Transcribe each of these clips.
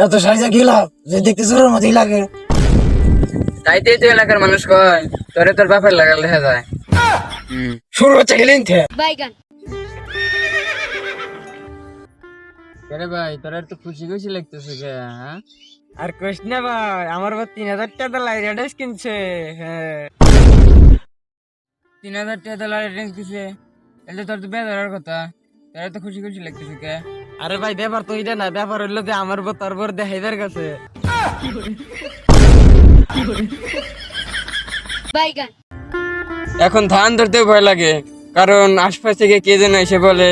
এত সাইজা কি লাভ যে দেখতে চোরের মতোই লাগে। তাইতেই তো এলাকার মানুষ কয় তোরে তোর বাপের লাগাল দেখা যায়। শুরু হচ্ছে গেলেন থে বাইগান আরে ভাই তোরা তো খুশি খুশি লাগতেছে কে? হ্যাঁ আর কইস না ভাই, আমার আবার 3000 টাকা লাইট ড্রেস কিনছে। হ্যাঁ 3000 টাকা লাইট রেঞ্জ দিছে, এলে তোর তো বেজার কথা, তোরা তো খুশি খুশি লাগতেছে কে? আরে ভাই ব্যাপার তো এটা না, ব্যাপার হইলো যে আমার বউ তোর বর দেখাইবার কাছে। বাইগান এখন ধান ধরতে ভয় লাগে, কারণ আশপাশ থেকে কে যেন এসে বলে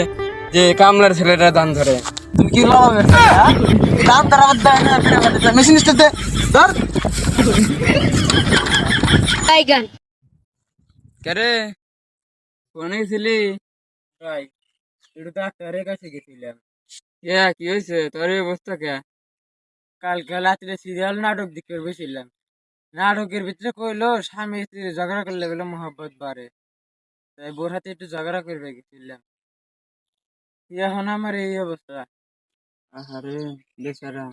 যে কামলার ছেলেরা ধান ধরে। তুমি কি লাগাবে দাম তার আবার দেয় না, মেশিন স্টেতে ধর। বাইগান কেরে ফোনে ছিলি? ভাই একটু ডাক্তারের কাছে গেছিলাম। কি হয়েছে তোর এই অবস্থা কে? কালকে রাত্রে সিরিয়াল নাটক দেখতে বসেছিলাম। নাটকের ভিতরে কইলো স্বামী স্ত্রী ঝগড়া করলে বলে মহব্বত বাড়ে, তাই বোর হাতে একটু ঝগড়া করবে গেছিলাম। এখন আমার এই অবস্থা। আরে বেচারা,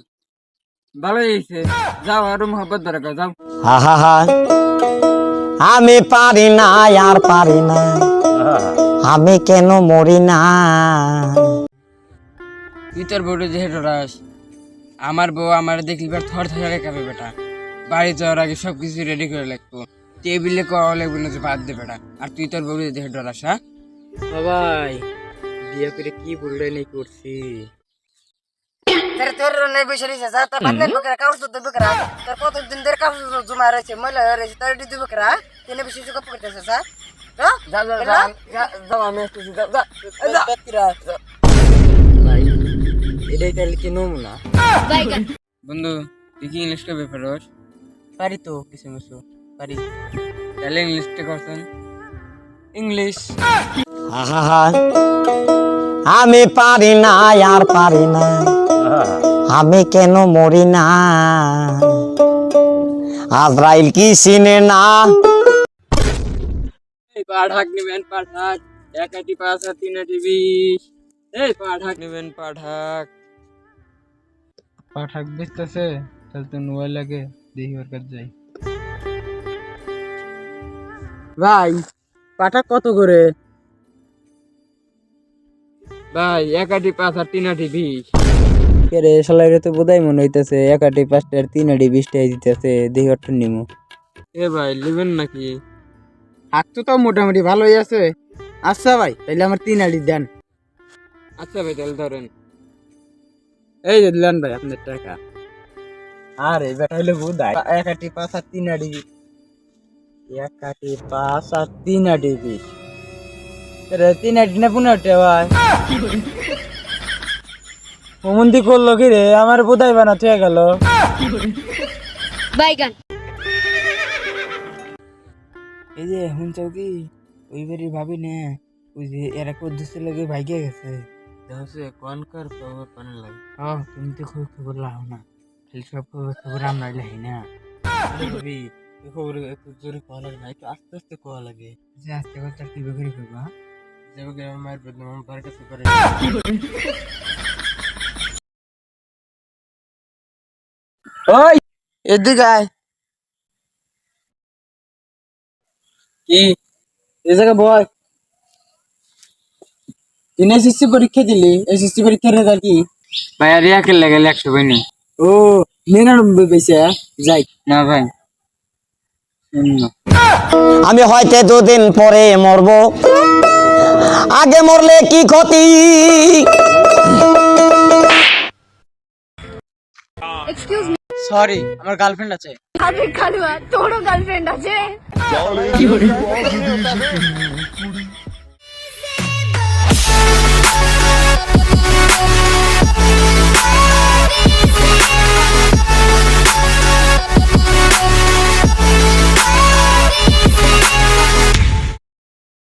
ভালো হয়েছে, যাও আরো মহব্বত দরকার, যাও। আহা আমি পারি না আর পারি না, আমি কেন মরি না। তুই তোর বউটা যে হেঁটে আমার বউ আমার দেখলিবার থর থরে খাবে বেটা। বাড়ি যাওয়ার আগে সবকিছু রেডি করে লাগবো, টেবিলে কওয়া লাগবে না যে বাদ দে বেটা। আর তুই তোর বউ যে হেঁটে হ্যাঁ? ভাই বিয়ে করে কি বললে নেই করছি। তোর নাই বসে রয়েছে যা তোর বাদ বকরা কাউর তো বকরা তোর কতদিন ধরে কাউর জমা রয়েছে ময়লা হয়ে রয়েছে তোর দিদি বকরা তেনে বেশি গপ করতেছে যা আমি আসতেছি, এটাই তাহলে কি নমুনা? বাইগান বন্ধু তুই কি ইংলিশটা ব্যাপার পারি তো কিছু কিছু পারি। তাহলে ইংলিশটা করছেন। ইংলিশ আহা আমি পারি না আর পারি না, আমি কেন মরি না। আজরাইল কি চিনে না। এই পাঠাক নেবেন পাঠাক, 1 5 আর 3 20। এই পাঠাক নেবেন পাঠাক। পাঠাক বেচতেছে, তাহলে তো নোয়া লাগে, দেখি ওর কাছে যাই। ভাই পাঠাক কত করে? ভাই 1 5 আর 3 20। রে শালারে তো বোধাই মনে হইতেছে 1 আটি 5 টার 3 আটি 20 টাই দিতেছে, দেখি ওরটা নিমু। এ ভাই নেবেন নাকি? হাত তো মোটামুটি ভালোই আছে। আচ্ছা ভাই তাহলে আমার 3 আটি দেন। আচ্ছা ভাই তাহলে ধরেন। এই যে দিলেন ভাই আপনার টাকা। আরে বেটা হইলে বোধাই 1 আটি 5 আর 3 আটি 1 আটি 5 আর 3 আটি 20। রে 3 আটি না 15 টাকা ভাই। ওমন্দি করলো কি রে, আমার বোধাই বানা থেকে গেল। বাইগান এই যে শুনছো কি ওই বাড়ির ভাবি না, ওই যে এরা কদ্দুসে লাগে ভাইগে গেছে। দেখছে কোন কর খবর পানে লাগে। হ্যাঁ তুমি তো খবর লাও না, খালি সব খবর আমরা লাহি না। ভাবি এই খবর একটু জোরে কোয়া লাগে না, একটু আস্তে আস্তে কোয়া লাগে। যে আস্তে কথা কি বেগুনি করবা, যাবো গ্রামের মায়ের বদনাম আমার বাড়ির কাছে করে। ওই এদিকে আয়। কি এই জায়গা বয়। তুই এসএসসি পরীক্ষা দিলি, এসএসসি পরীক্ষার রেজাল্ট কি? ভাই আর একের লাগে 100 পাইনি। ও 99 পেয়েছে। যাই না ভাই শূন্য। আমি হয়তো 2 দিন পরে মরব, আগে মরলে কি ক্ষতি। এক্সকিউজ মি সরি আমার গার্লফ্রেন্ড আছে। আরে কালুয়া তোরও গার্লফ্রেন্ড আছে?